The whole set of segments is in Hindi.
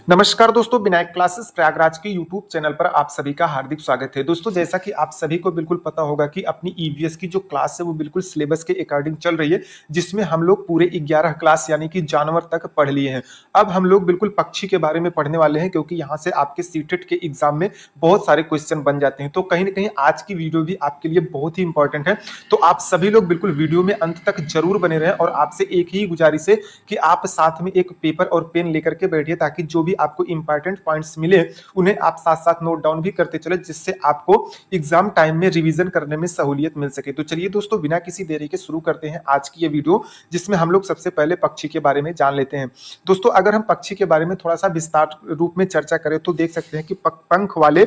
नमस्कार दोस्तों, विनायक क्लासेस प्रयागराज के यूट्यूब चैनल पर आप सभी का हार्दिक स्वागत है। दोस्तों, जैसा कि आप सभी को बिल्कुल पता होगा कि अपनी ईवीएस की जो क्लास है वो बिल्कुल सिलेबस के अकॉर्डिंग चल रही है, जिसमें हम लोग पूरे 11 क्लास यानी कि जानवर तक पढ़ लिए हैं। अब हम लोग बिल्कुल पक्षी के बारे में पढ़ने वाले हैं, क्योंकि यहाँ से आपके सीटेट के एग्जाम में बहुत सारे क्वेश्चन बन जाते हैं। तो कहीं ना कहीं आज की वीडियो भी आपके लिए बहुत ही इंपॉर्टेंट है। तो आप सभी लोग बिल्कुल वीडियो में अंत तक जरूर बने रहें, और आपसे एक ही गुजारिश है कि आप साथ में एक पेपर और पेन लेकर के बैठिए, ताकि जो भी आपको इंपॉर्टेंट पॉइंट्स मिले उन्हें आप साथ साथ नोट डाउन भी करते चले, जिससे आपको एग्जाम टाइम में रिवीजन करने में सहूलियत मिल सके। तो चलिए दोस्तों, बिना किसी देरी के शुरू करते हैं आज की ये वीडियो, जिसमें हम लोग सबसे पहले पक्षी के बारे में जान लेते हैं। दोस्तों, अगर हम पक्षी के बारे में थोड़ा सा विस्तार रूप में चर्चा करें तो देख सकते हैं कि पंख वाले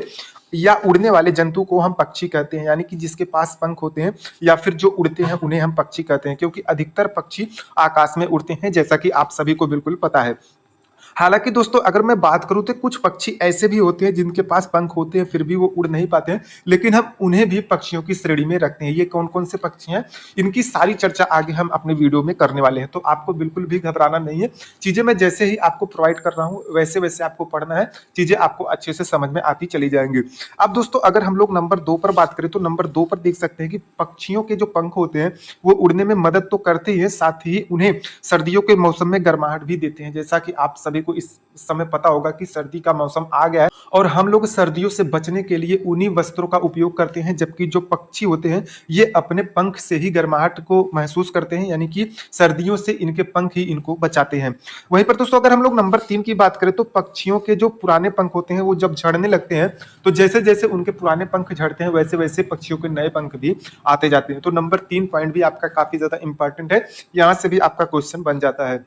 या उड़ने वाले जंतु को हम पक्षी कहते हैं, यानी कि जिसके पास पंख होते हैं या फिर जो उड़ते हैं उन्हें हम पक्षी कहते हैं, क्योंकि अधिकतर पक्षी आकाश में उड़ते हैं, जैसा कि आप सभी को बिल्कुल पता है। हालांकि दोस्तों, अगर मैं बात करूं तो कुछ पक्षी ऐसे भी होते हैं जिनके पास पंख होते हैं फिर भी वो उड़ नहीं पाते हैं, लेकिन हम उन्हें भी पक्षियों की श्रेणी में रखते हैं। ये कौन कौन से पक्षी हैं, इनकी सारी चर्चा आगे हम अपने वीडियो में करने वाले हैं। तो आपको बिल्कुल भी घबराना नहीं है। चीजें मैं जैसे ही आपको प्रोवाइड कर रहा हूँ वैसे वैसे आपको पढ़ना है, चीजें आपको अच्छे से समझ में आती चली जाएंगी। अब दोस्तों, अगर हम लोग नंबर 2 पर बात करें तो नंबर 2 पर देख सकते हैं कि पक्षियों के जो पंख होते हैं वो उड़ने में मदद तो करते ही है, साथ ही उन्हें सर्दियों के मौसम में गर्माहट भी देते हैं। जैसा कि आप सभी को इस समय पता होगा कि सर्दी का मौसम आ गया है, और हम लोग सर्दियों से बचने के लिए उन्हीं वस्त्रों का उपयोग करते हैं, जबकि जो पक्षी होते हैं ये अपने पंख से ही गर्माहट को महसूस करते हैं, यानी कि सर्दियों से इनके पंख ही इनको बचाते हैं। वहीं पर दोस्तों, अगर हम लोग नंबर 3 की बात करें तो पक्षियों के जो पुराने पंख होते हैं वो जब झड़ने लगते हैं, तो जैसे जैसे उनके पुराने पंख झड़ते हैं वैसे वैसे पक्षियों के नए पंख भी आते जाते हैं। तो नंबर 3 पॉइंट भी आपका काफी ज्यादा इंपॉर्टेंट है, यहाँ से भी आपका क्वेश्चन बन जाता है।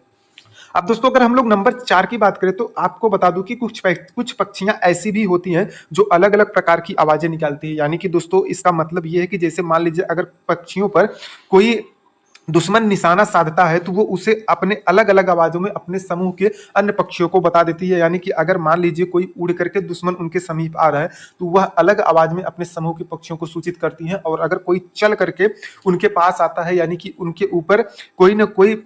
अब दोस्तों, अगर हम लोग नंबर 4 की बात करें तो आपको बता दूं कि कुछ पक्षियां ऐसी भी होती हैं जो अलग अलग प्रकार की आवाजें निकालती है। यानी कि दोस्तों, इसका मतलब ये है कि जैसे मान लीजिए अगर पक्षियों पर कोई दुश्मन निशाना साधता है तो वो उसे अपने अलग अलग आवाजों में अपने समूह के अन्य पक्षियों को बता देती है। यानी कि अगर मान लीजिए कोई उड़ करके दुश्मन उनके समीप आ रहा है तो वह अलग आवाज में अपने समूह के पक्षियों को सूचित करती हैं, और अगर कोई चल करके उनके पास आता है यानी कि उनके ऊपर कोई ना कोई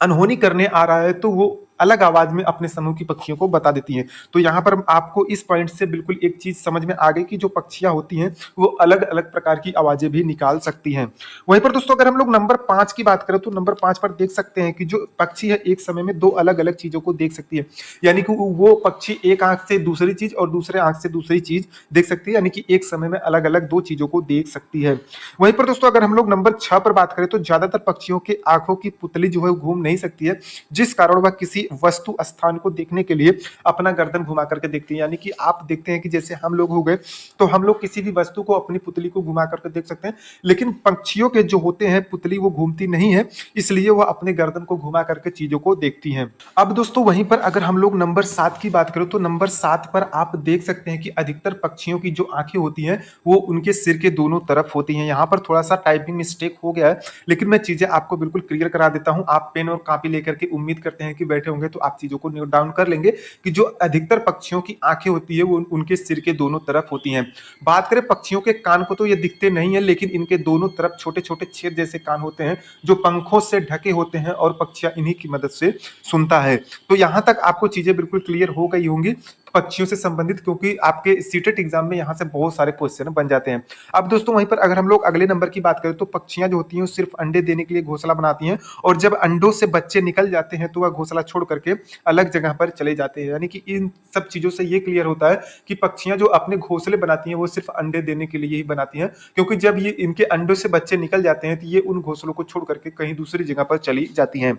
अनहोनी करने आ रहा है तो वो अलग आवाज में अपने समूह की पक्षियों को बता देती हैं। तो यहाँ पर आपको इस पॉइंट से बिल्कुल एक चीज समझ में आ गई कि जो पक्षियां होती हैं वो अलग अलग प्रकार की आवाजें भी निकाल सकती हैं। वहीं पर दोस्तों, अगर हम लोग नंबर 5 की बात करें तो नंबर 5 पर देख सकते हैं कि जो पक्षी है एक समय में दो अलग अलग चीजों को देख सकती है। यानी कि वो पक्षी एक आंख से दूसरी चीज और दूसरे आंख से दूसरी चीज देख सकती है, यानी कि एक समय में अलग अलग दो चीजों को देख सकती है। वहीं पर दोस्तों, अगर हम लोग नंबर 6 पर बात करें तो ज्यादातर पक्षियों के आंखों की पुतली जो है घूम नहीं सकती है, जिस कारण वह किसी वस्तु स्थान को देखने के लिए अपना गर्दन घुमा करके देखती है। यानी कि आप देखते हैं कि जैसे हम लोग हो गए तो हम लोग किसी भी वस्तु को अपनी पुतली को घुमा करके देख सकते हैं, लेकिन पक्षियों के जो होते हैं पुतली वो घूमती नहीं है, इसलिए वह अपने गर्दन को घुमा करके चीजों को देखती हैं। अब दोस्तों, वहीं पर अगर हम लोग नंबर 7 की बात करें तो नंबर 7 पर आप देख सकते हैं कि अधिकतर पक्षियों की जो आंखें होती हैं वो उनके सिर के दोनों तरफ होती हैं। यहाँ पर थोड़ा सा टाइपिंग मिस्टेक हो गया है, लेकिन मैं चीजें आपको बिल्कुल क्लियर करा देता हूँ। आप पेन और कॉपी लेकर के उम्मीद करते हैं कि बैठे होंगे तो आप चीजों को नोट डाउन कर लेंगे कि जो अधिकतर पक्षियों की आंखें होती है वो उनके सिर के दोनों तरफ होती हैं। बात करें पक्षियों के कान को तो ये दिखते नहीं है, लेकिन इनके दोनों तरफ छोटे छोटे छेद जैसे कान होते हैं जो पंखों से ढके होते हैं, और पक्षियां इन्हीं की मदद से सुनता है। तो यहां तक आपको चीजें बिल्कुल क्लियर हो गई होंगी पक्षियों से संबंधित, क्योंकि आपके सीटेट एग्जाम में यहां से बहुत सारे क्वेश्चन बन जाते हैं। अब दोस्तों, वहीं पर अगर हम लोग अगले नंबर की बात करें तो पक्षियां जो होती हैं वो सिर्फ अंडे देने के लिए घोंसला बनाती हैं, और जब अंडों से बच्चे निकल जाते हैं तो वह घोंसला छोड़ करके अलग जगह पर चले जाते हैं। यानी कि इन सब चीजों से ये क्लियर होता है कि पक्षियां जो अपने घोंसले बनाती हैं वो सिर्फ अंडे देने के लिए ही बनाती हैं, क्योंकि जब ये इनके अंडों से बच्चे निकल जाते हैं तो ये उन घोंसलों को छोड़ करके कहीं दूसरी जगह पर चली जाती हैं।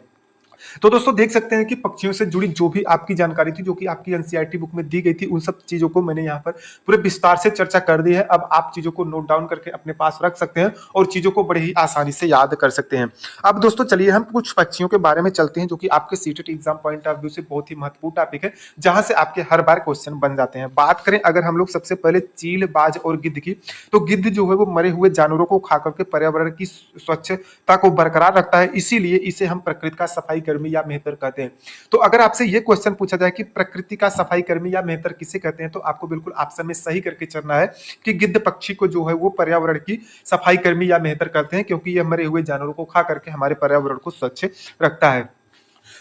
तो दोस्तों, देख सकते हैं कि पक्षियों से जुड़ी जो भी आपकी जानकारी थी जो कि आपकी एनसीईआरटी बुक में दी गई थी, उन सब चीजों को मैंने यहाँ पर पूरे विस्तार से चर्चा कर दी है। अब आप चीजों को नोट डाउन करके अपने पास रख सकते हैं और चीजों को बड़े ही आसानी से याद कर सकते हैं। अब दोस्तों, चलिए हम कुछ पक्षियों के बारे में चलते हैं जो कि आपके CTET exam point of view से बहुत ही महत्वपूर्ण टॉपिक है, जहां से आपके हर बार क्वेश्चन बन जाते हैं। बात करें अगर हम लोग सबसे पहले चील, बाज और गिद्ध की, तो गिद्ध जो है वो मरे हुए जानवरों को खा करके पर्यावरण की स्वच्छता को बरकरार रखता है, इसीलिए इसे हम प्रकृति का सफाई कर्मी या मेहतर कहते हैं। तो अगर आपसे यह क्वेश्चन पूछा जाए कि प्रकृति का सफाई कर्मी या मेहतर किसे कहते हैं, तो आपको बिल्कुल ऑप्शन में सही करके चलना है कि गिद्ध पक्षी को जो है वो पर्यावरण की सफाई कर्मी या मेहतर कहते हैं, क्योंकि यह मरे हुए जानवरों को खा करके हमारे पर्यावरण को स्वच्छ रखता है।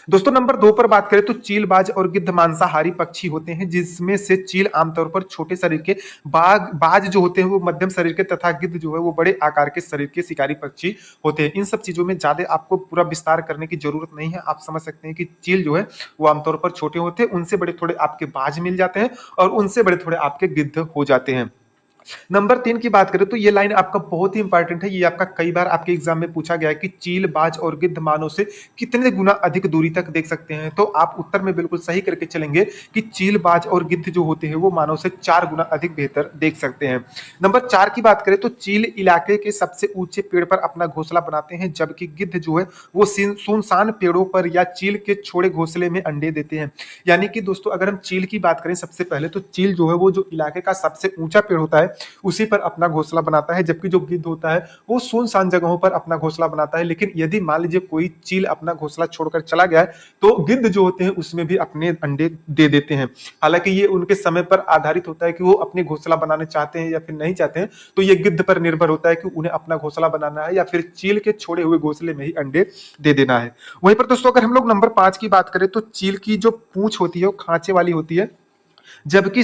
दोस्तों नंबर 2 पर बात करें तो चीलबाज और गिद्ध मांसाहारी पक्षी होते हैं, जिसमें से चील आमतौर पर छोटे शरीर के, बाज जो होते हैं वो मध्यम शरीर के तथा गिद्ध जो है वो बड़े आकार के शरीर के शिकारी पक्षी होते हैं। इन सब चीजों में ज्यादा आपको पूरा विस्तार करने की जरूरत नहीं है। आप समझ सकते हैं कि चील जो है वो आमतौर पर छोटे होते हैं, उनसे बड़े थोड़े आपके बाज मिल जाते हैं और उनसे बड़े थोड़े आपके गिद्ध हो जाते हैं। नंबर 3 की बात करें तो ये लाइन आपका बहुत ही इंपॉर्टेंट है। ये आपका कई बार आपके एग्जाम में पूछा गया है कि चील, बाज और गिद्ध मानव से कितने गुना अधिक दूरी तक देख सकते हैं। तो आप उत्तर में बिल्कुल सही करके चलेंगे कि चील, बाज और गिद्ध जो होते हैं वो मानव से 4 गुना अधिक बेहतर देख सकते हैं। नंबर 4 की बात करें तो चील इलाके के सबसे ऊंचे पेड़ पर अपना घोंसला बनाते हैं, जबकि गिद्ध जो है वो सुनसान पेड़ों पर या चील के छोड़े घोंसले में अंडे देते हैं। यानी कि दोस्तों अगर हम चील की बात करें सबसे पहले, तो चील जो है वो जो इलाके का सबसे ऊंचा पेड़ होता है उसी पर अपना घोंसला बनाता है, जबकि जो गिद्ध होता है वो सुनसान जगहों पर अपना घोंसला बनाता है। लेकिन यदि मान लीजिए कोई चील अपना घोंसला छोड़कर चला गया है तो गिद्ध जो होते हैं उसमें भी अपने अंडे दे देते हैं। हालांकि ये उनके समय पर आधारित होता है कि वो अपने घोंसला बनाने चाहते हैं या फिर नहीं चाहते हैं, तो ये गिद्ध पर निर्भर होता है कि उन्हें अपना घोंसला बनाना है या फिर चील के छोड़े हुए घोंसले में ही अंडे दे देना है। वहीं पर दोस्तों अगर हम लोग नंबर 5 की बात करें तो चील की जो पूंछ होती है वो खांचे वाली होती है, जबकि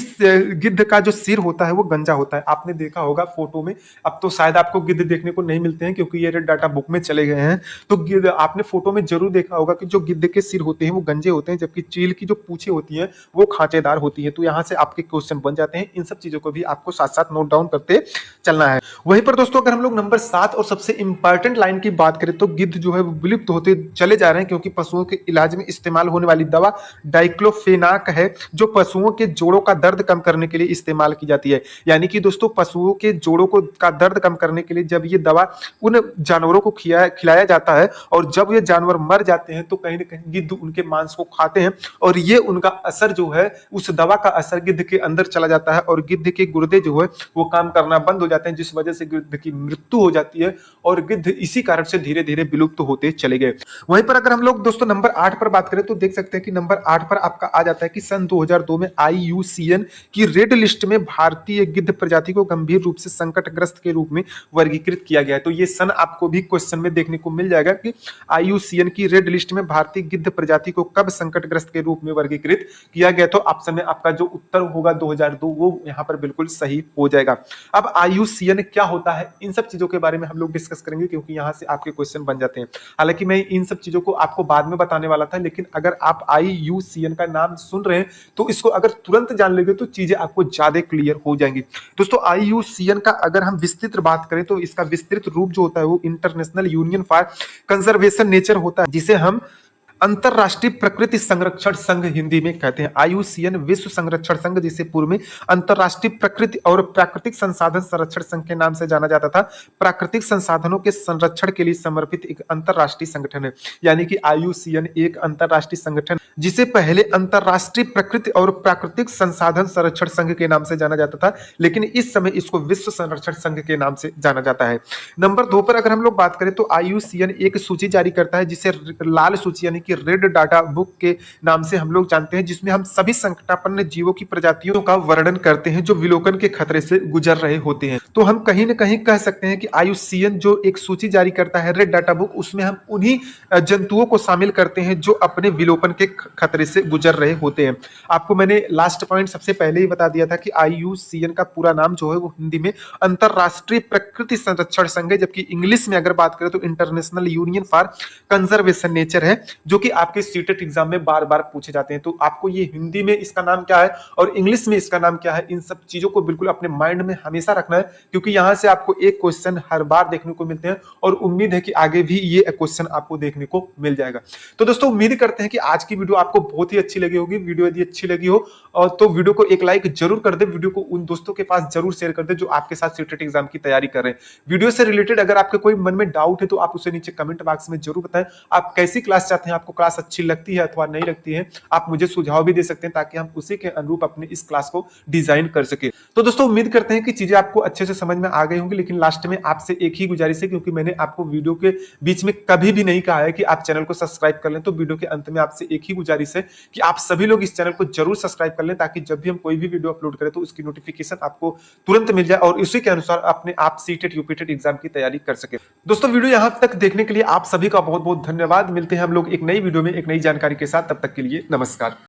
गिद्ध का जो सिर होता है वो गंजा होता है। आपने देखा होगा फोटो में, अब तो शायद आपको गिद्ध देखने को नहीं मिलते हैं क्योंकि ये रेड डाटा बुक में चले गए हैं। तो गिद्ध आपने फोटो में जरूर देखा होगा कि जो गिद्ध के सिर होते हैं वो गंजे होते हैं, जबकि चील की जो पूंछें होती हैं वो खांचेदार होती है। तो यहाँ से आपके क्वेश्चन बन जाते हैं। इन सब चीजों को भी आपको साथ साथ नोट डाउन करते चलना है। वहीं पर दोस्तों अगर हम लोग नंबर 7 और सबसे इंपॉर्टेंट लाइन की बात करें तो गिद्ध जो है वो विलुप्त होते चले जा रहे हैं, क्योंकि पशुओं के इलाज में इस्तेमाल होने वाली दवा डाइक्लोफेनाक है, जो पशुओं के जोड़ों का दर्द कम करने के लिए इस्तेमाल की जाती है। यानी कि दोस्तों पशुओं के जोड़ों को का दर्द कम करने के लिए जब ये दवा उन जानवरों को खिलाया जाता है और जब ये जानवर मर जाते हैं तो कहीं ना कहीं गिद्ध उनके मांस को खाते हैं और ये उनका असर जो है, उस दवा का असर गिद्ध के अंदर चला जाता है और गिद्ध के गुर्दे जो है वो काम करना बंद हो जाते हैं, जिस वजह से गिद्ध की मृत्यु हो जाती है और गिद्ध इसी कारण से धीरे धीरे विलुप्त होते चले गए। वहीं पर अगर हम लोग दोस्तों नंबर 8 पर बात करें तो देख सकते हैं कि नंबर 8 पर आपका आ जाता है कि सन 2002 में IUCN की रेड लिस्ट में भारतीय गिद्ध प्रजाति को गंभीर रूप से संकटग्रस्त के रूप में वर्गीकृत किया गया है। तो ये सन आपको भी क्वेश्चन में देखने को मिल जाएगा कि IUCN की रेड लिस्ट में भारतीय गिद्ध प्रजाति को कब संकटग्रस्त के रूप में वर्गीकृत किया गया। तो ऑप्शन में आपका जो उत्तर होगा 2002 वो यहाँ पर बिल्कुल सही हो जाएगा। अब IUCN क्या होता है, इन सब चीजों के बारे में हम लोग डिस्कस करेंगे क्योंकि यहाँ से आपके क्वेश्चन बन जाते हैं। हालांकि मैं इन सब चीजों को आपको बाद में बताने वाला था, लेकिन अगर आप IUCN का नाम सुन रहे हैं तो इसको अगर तुरंत जान लेंगे तो चीजें आपको ज्यादा क्लियर हो जाएंगी। दोस्तों IUCN का अगर हम विस्तृत बात करें तो इसका विस्तृत रूप जो होता है वो international union for conservation nature होता है, जिसे हम अंतरराष्ट्रीय प्रकृति संरक्षण संघ हिंदी में कहते हैं। IUCN विश्व संरक्षण संघ, जिसे पूर्व में अंतरराष्ट्रीय प्रकृति और प्राकृतिक संसाधन संरक्षण संघ के नाम से जाना जाता था, प्राकृतिक संसाधनों के संरक्षण के लिए समर्पित एक अंतरराष्ट्रीय संगठन है। यानी कि IUCN एक अंतरराष्ट्रीय संगठन जिसे पहले अंतरराष्ट्रीय प्रकृति और प्राकृतिक संसाधन संरक्षण संघ के नाम से जाना जाता था, लेकिन इस समय इसको विश्व संरक्षण संघ के नाम से जाना जाता है। नंबर 2 पर अगर हम लोग बात करें तो IUCN एक सूची जारी करता है जिसे लाल सूची यानी कि रेड डाटा बुक के नाम से हम लोग जानते हैं, जिसमें हम सभी संकटापन्न जीवों की प्रजातियों का वर्णन करते हैं जो विलोपन के खतरे से गुजर रहे होते हैं। तो हम कहीं ना कहीं कह सकते हैं कि IUCN जो एक सूची जारी करता है रेड डाटा बुक, उसमें हम उन्हीं जंतुओं को शामिल करते हैं जो अपने विलोपन के खतरे से गुजर रहे होते हैं। आपको मैंने लास्ट पॉइंट सबसे पहले ही बता दिया था कि IUCN का पूरा नाम जो है वो हिंदी में अंतरराष्ट्रीय प्रकृति संरक्षण संघ है, जबकि इंग्लिश में अगर बात करें तो international union for conservation nature है, जो कि आपके सीटेट एग्जाम में बार बार पूछे जाते हैं। तो आपको ये हिंदी में इसका नाम क्या है और इंग्लिश में इसका नाम क्या है, इन सब चीजों को बिल्कुल अपने माइंड में हमेशा रखना है, क्योंकि यहां से आपको एक क्वेश्चन हर बार देखने को मिलते हैं और उम्मीद है कि आगे भी ये क्वेश्चन आपको देखने को मिल जाएगा। तो दोस्तों उम्मीद करते हैं कि आज की वीडियो आपको बहुत ही अच्छी लगी होगी। वीडियो यदि अच्छी लगी हो और तो वीडियो को एक लाइक जरूर कर दे, वीडियो को उन दोस्तों के पास जरूर शेयर कर दे जो आपके साथ सीटेट एग्जाम की तैयारी कर रहे हैं। वीडियो से रिलेटेड अगर आपके कोई मन में डाउट है तो आप उसे नीचे कमेंट बॉक्स में जरूर बताएं। आप कैसी क्लास चाहते हैं, आपको क्लास अच्छी लगती है अथवा नहीं लगती है, आप मुझे सुझाव भी दे सकते हैं ताकि हम उसी के अनुरूप अपने इस क्लास को डिजाइन कर सके। तो दोस्तों उम्मीद करते हैं कि चीजें आपको अच्छे से समझ में आ गई होंगी, लेकिन लास्ट में आपसे एक ही गुजारिश है, क्योंकि मैंने आपको वीडियो के बीच में कभी भी नहीं कहा है कि आप चैनल को सब्सक्राइब कर लें, तो वीडियो के अंत में आपसे एक ही गुजारिश है कि आप सभी लोग इस चैनल को जरूर सब्सक्राइब कर लें, ताकि जब भी हम कोई भी वीडियो अपलोड करें तो उसकी नोटिफिकेशन आपको तुरंत मिल जाए और उसी के अनुसार अपने आप सीटेट यूपीटेट एग्जाम की तैयारी कर सके। दोस्तों वीडियो यहां तक देखने के लिए आप सभी का बहुत बहुत धन्यवाद। मिलते हैं हम लोग एक नई नई वीडियो में एक नई जानकारी के साथ, तब तक के लिए नमस्कार।